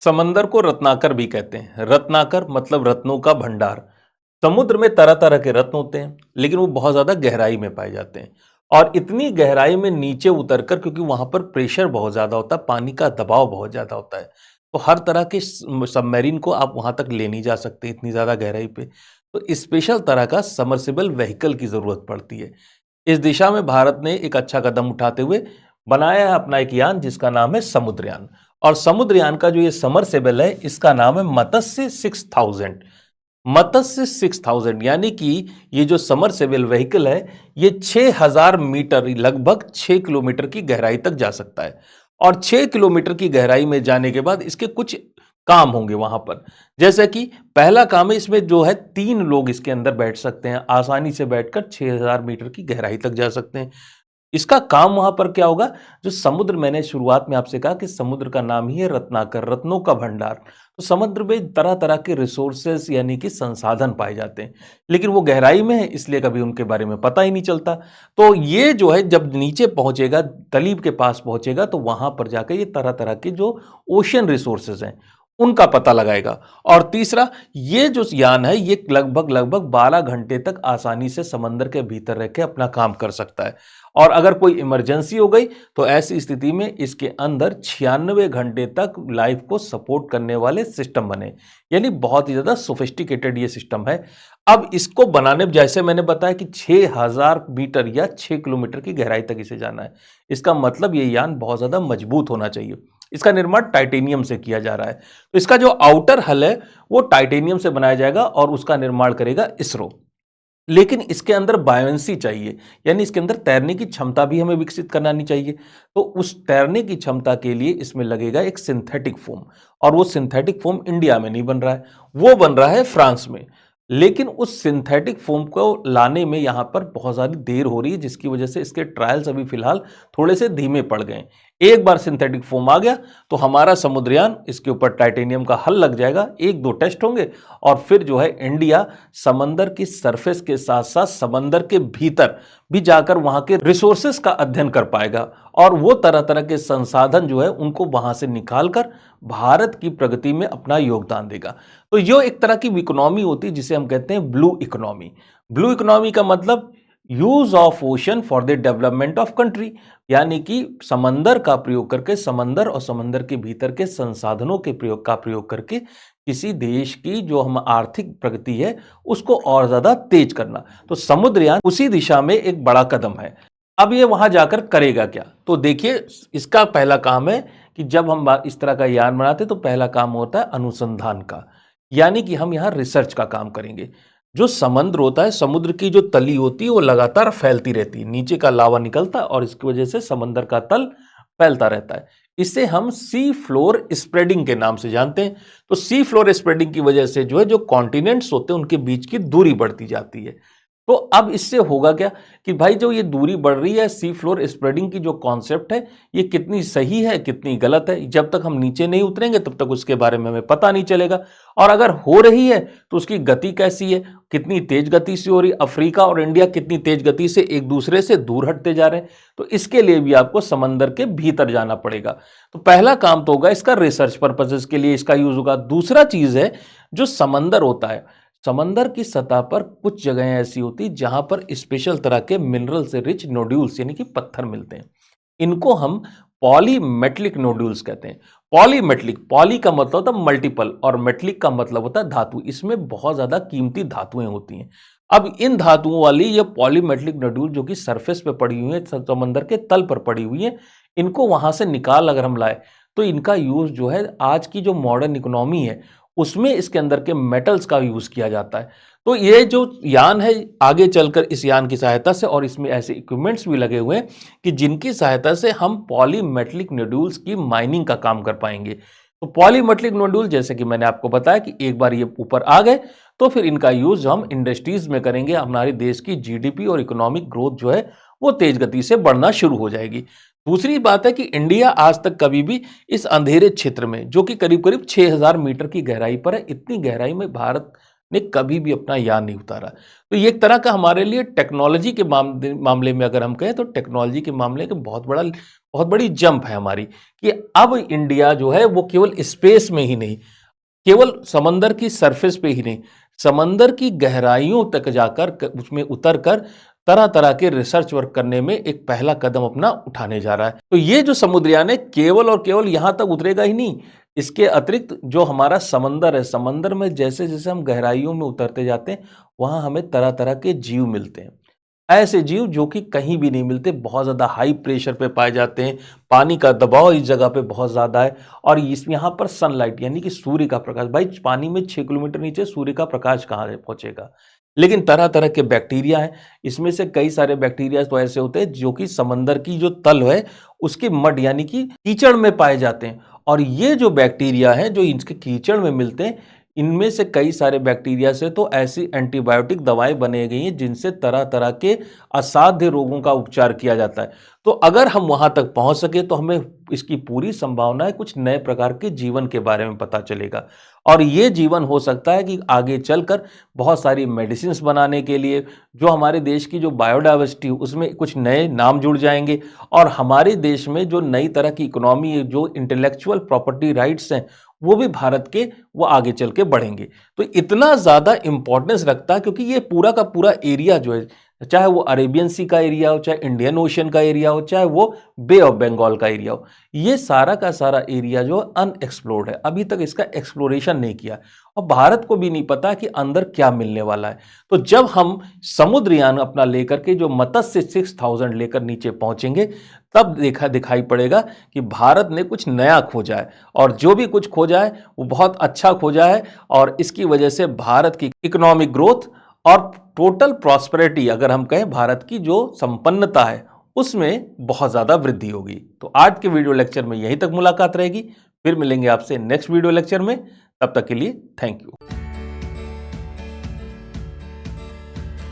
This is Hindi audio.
समंदर को रत्नाकर भी कहते हैं। रत्नाकर मतलब रत्नों का भंडार। समुद्र में तरह तरह के रत्न होते हैं, लेकिन वो बहुत ज्यादा गहराई में पाए जाते हैं। और इतनी गहराई में नीचे उतरकर, क्योंकि वहां पर प्रेशर बहुत ज्यादा होता है, पानी का दबाव बहुत ज्यादा होता है, तो हर तरह के सबमरीन को आप वहां तक ले नहीं जा सकते इतनी ज्यादा गहराई पे। तो स्पेशल तरह का समर्सिबल व्हीकल की जरूरत पड़ती है। इस दिशा में भारत ने एक अच्छा कदम उठाते हुए बनाया है अपना एक यान, जिसका नाम है समुद्रयान। और समुद्रयान का जो ये समरसेबल है, इसका नाम है मत्स्य 6000। मत्स्य 6000 यानी कि ये जो समरसेबल व्हीकल है, ये 6000 मीटर, लगभग 6 किलोमीटर की गहराई तक जा सकता है। और 6 किलोमीटर की गहराई में जाने के बाद इसके कुछ काम होंगे वहां पर। जैसे कि पहला काम है, इसमें जो है 3 लोग इसके अंदर बैठ सकते हैं, आसानी से बैठकर 6000 मीटर की गहराई तक जा सकते हैं। इसका काम वहां पर क्या होगा? जो समुद्र, मैंने शुरुआत में आपसे कहा कि समुद्र का नाम ही है रत्नाकर, रत्नों का भंडार। तो समुद्र में तरह तरह के रिसोर्सेस यानी कि संसाधन पाए जाते हैं, लेकिन वो गहराई में है, इसलिए कभी उनके बारे में पता ही नहीं चलता। तो ये जो है, जब नीचे पहुंचेगा, तलीब के पास पहुंचेगा, तो वहां पर जाकर ये तरह तरह के जो ओशियन रिसोर्सेज हैं उनका पता लगाएगा। और तीसरा, ये जो यान है, ये लगभग लगभग 12 घंटे तक आसानी से समंदर के भीतर रह के अपना काम कर सकता है। और अगर कोई इमरजेंसी हो गई, तो ऐसी स्थिति में इसके अंदर 96 घंटे तक लाइफ को सपोर्ट करने वाले सिस्टम बने। यानी बहुत ही ज्यादा सोफिस्टिकेटेड ये सिस्टम है। अब इसको बनाने, जैसे मैंने बताया कि 6000 मीटर या 6 किलोमीटर की गहराई तक इसे जाना है, इसका मतलब ये यान बहुत ज्यादा मजबूत होना चाहिए। इसका निर्माण टाइटेनियम से किया जा रहा है। तो इसका जो आउटर हल है, वो टाइटेनियम से बनाया जाएगा और उसका निर्माण करेगा इसरो। लेकिन इसके अंदर बायोंसी चाहिए, यानी इसके अंदर तैरने की क्षमता भी हमें विकसित करानी चाहिए। तो उस तैरने की क्षमता के लिए इसमें लगेगा एक सिंथेटिक फोम। और वो सिंथेटिक फोम इंडिया में नहीं बन रहा है, वो बन रहा है फ्रांस में। लेकिन उस सिंथेटिक फोम को लाने में यहां पर बहुत सारी देर हो रही है, जिसकी वजह से इसके ट्रायल्स अभी फिलहाल थोड़े से धीमे पड़ गए। एक बार सिंथेटिक फोम आ गया, तो हमारा समुद्रयान, इसके ऊपर टाइटेनियम का हल लग जाएगा, एक दो टेस्ट होंगे, और फिर जो है इंडिया समंदर की सरफेस के साथ साथ समंदर के भीतर भी जाकर वहां के रिसोर्सेस का अध्ययन कर पाएगा। और वो तरह तरह के संसाधन जो है उनको वहां से निकालकर भारत की प्रगति में अपना योगदान देगा। तो ये एक तरह की इकोनॉमी होती है, जिसे हम कहते हैं ब्लू इकोनॉमी। ब्लू इकोनॉमी का मतलब use of ocean for the development of country, यानी कि समंदर का प्रयोग करके, समंदर और समंदर के भीतर के संसाधनों के प्रयोग करके किसी देश की जो हम आर्थिक प्रगति है उसको और ज्यादा तेज करना। तो समुद्रयान उसी दिशा में एक बड़ा कदम है। अब ये वहां जाकर करेगा क्या? तो देखिए, इसका पहला काम है कि जब हम इस तरह का यान बनाते तो पहला काम होता है अनुसंधान का, यानी कि हम यहाँ रिसर्च का काम करेंगे। जो समुद्र होता है, समुद्र की जो तली होती है वो लगातार फैलती रहती है, नीचे का लावा निकलता है और इसकी वजह से समंदर का तल फैलता रहता है। इसे हम सी फ्लोर स्प्रेडिंग के नाम से जानते हैं। तो सी फ्लोर स्प्रेडिंग की वजह से जो है, जो कॉन्टिनेंट्स होते हैं उनके बीच की दूरी बढ़ती जाती है। तो अब इससे होगा क्या कि भाई, जो ये दूरी बढ़ रही है, सी फ्लोर स्प्रेडिंग की जो कॉन्सेप्ट है, ये कितनी सही है कितनी गलत है, जब तक हम नीचे नहीं उतरेंगे तब तक उसके बारे में हमें पता नहीं चलेगा। और अगर हो रही है तो उसकी गति कैसी है, कितनी तेज गति से हो रही, अफ्रीका और इंडिया कितनी तेज गति से एक दूसरे से दूर हटते जा रहे हैं। तो इसके लिए भी आपको समंदर के भीतर जाना पड़ेगा। तो पहला काम तो होगा इसका रिसर्च पर्पसेस के लिए इसका यूज होगा। दूसरा चीज है, जो समंदर होता है, समंदर की सतह पर कुछ जगहें ऐसी होती जहां पर स्पेशल तरह के मिनरल से रिच नोड्यूल्स यानी कि पत्थर मिलते हैं। इनको हम पॉलीमेटलिक नोड्यूल्स कहते हैं। पॉलीमेटलिक, पॉली का मतलब होता है मल्टीपल और मेटलिक का मतलब होता है धातु। इसमें बहुत ज्यादा कीमती धातुएं होती हैं। अब इन धातुओं वाली ये पॉलीमेटलिक नोड्यूल जो कि सरफेस पे पड़ी हुई है, समंदर के तल पर पड़ी हुई है, इनको वहां से निकाल अगर हम लाए, तो इनका यूज जो है आज की जो मॉडर्न इकोनॉमी है उसमें इसके अंदर के मेटल्स का यूज किया जाता है। तो ये जो यान है, आगे चलकर इस यान की सहायता से, और इसमें ऐसे इक्विपमेंट्स भी लगे हुए हैं कि जिनकी सहायता से हम पॉलीमेटलिक नोड्यूल्स की माइनिंग का काम कर पाएंगे। तो पॉलीमेटलिक नोड्यूल, जैसे कि मैंने आपको बताया कि एक बार ये ऊपर आ गए, तो फिर इनका यूज हम इंडस्ट्रीज में करेंगे। हमारे देश की जीडीपी और इकोनॉमिक ग्रोथ जो है वो तेज गति से बढ़ना शुरू हो जाएगी। दूसरी बात है कि इंडिया आज तक कभी भी इस अंधेरे क्षेत्र में, जो कि करीब करीब 6000 मीटर की गहराई पर है, इतनी गहराई में भारत ने कभी भी अपना यान नहीं उतारा। तो ये एक तरह का हमारे लिए टेक्नोलॉजी के मामले में अगर हम कहें तो टेक्नोलॉजी के मामले के बहुत बड़ी जंप है हमारी, कि अब इंडिया जो है वो केवल स्पेस में ही नहीं, केवल समंदर की सरफेस पे ही नहीं, समंदर की गहराइयों तक जाकर उसमें उतर कर तरह तरह के रिसर्च वर्क करने में एक पहला कदम अपना उठाने जा रहा है। तो ये जो समुद्रयान है केवल और केवल यहां तक उतरेगा ही नहीं, इसके अतिरिक्त जो हमारा समंदर है, समंदर में जैसे जैसे हम गहराइयों में उतरते जाते हैं वहां हमें तरह तरह के जीव मिलते हैं, ऐसे जीव जो कि कहीं भी नहीं मिलते, बहुत ज़्यादा हाई प्रेशर पे पाए जाते हैं, पानी का दबाव इस जगह पे बहुत ज़्यादा है, और इस यहाँ पर सनलाइट यानी कि सूर्य का प्रकाश, भाई पानी में 6 किलोमीटर नीचे सूर्य का प्रकाश कहाँ पहुंचेगा। लेकिन तरह तरह के बैक्टीरिया हैं, इसमें से कई सारे बैक्टीरिया तो ऐसे होते हैं जो कि समंदर की जो तल है उसके मड यानी कि कीचड़ में पाए जाते हैं, और ये जो बैक्टीरिया हैं जो इनके कीचड़ में मिलते हैं, इनमें से कई सारे बैक्टीरिया से तो ऐसी एंटीबायोटिक दवाएं बनाई गई हैं जिनसे तरह तरह के असाध्य रोगों का उपचार किया जाता है। तो अगर हम वहां तक पहुंच सके तो हमें इसकी पूरी संभावना है, कुछ नए प्रकार के जीवन के बारे में पता चलेगा, और ये जीवन हो सकता है कि आगे चलकर बहुत सारी मेडिसिन बनाने के लिए जो हमारे देश की जो बायोडाइवर्सिटी उसमें कुछ नए नाम जुड़ जाएंगे, और हमारे देश में जो नई तरह की इकोनॉमी, जो इंटेलेक्चुअल प्रॉपर्टी राइट्स हैं, वो भी भारत के वो आगे चल के बढ़ेंगे। तो इतना ज़्यादा इंपॉर्टेंस रखता है क्योंकि ये पूरा का पूरा एरिया जो है, चाहे वो अरेबियन सी का एरिया हो, चाहे इंडियन ओशन का एरिया हो, चाहे वो बे ऑफ बंगाल का एरिया हो, ये सारा का सारा एरिया जो अनएक्सप्लोर्ड है, अभी तक इसका एक्सप्लोरेशन नहीं किया, और भारत को भी नहीं पता कि अंदर क्या मिलने वाला है। तो जब हम समुद्रयान अपना लेकर के जो मत्स्य 6000 लेकर नीचे पहुंचेंगे, तब दिखाई पड़ेगा कि भारत ने कुछ नया खोजा है, और जो भी कुछ खोजा है वो बहुत अच्छा खोजा है, और इसकी वजह से भारत की इकोनॉमिक ग्रोथ और टोटल प्रॉस्पेरिटी, अगर हम कहें भारत की जो संपन्नता है उसमें बहुत ज़्यादा वृद्धि होगी। तो आज के वीडियो लेक्चर में यहीं तक मुलाकात रहेगी, फिर मिलेंगे आपसे नेक्स्ट वीडियो लेक्चर में, तब तक के लिए थैंक यू।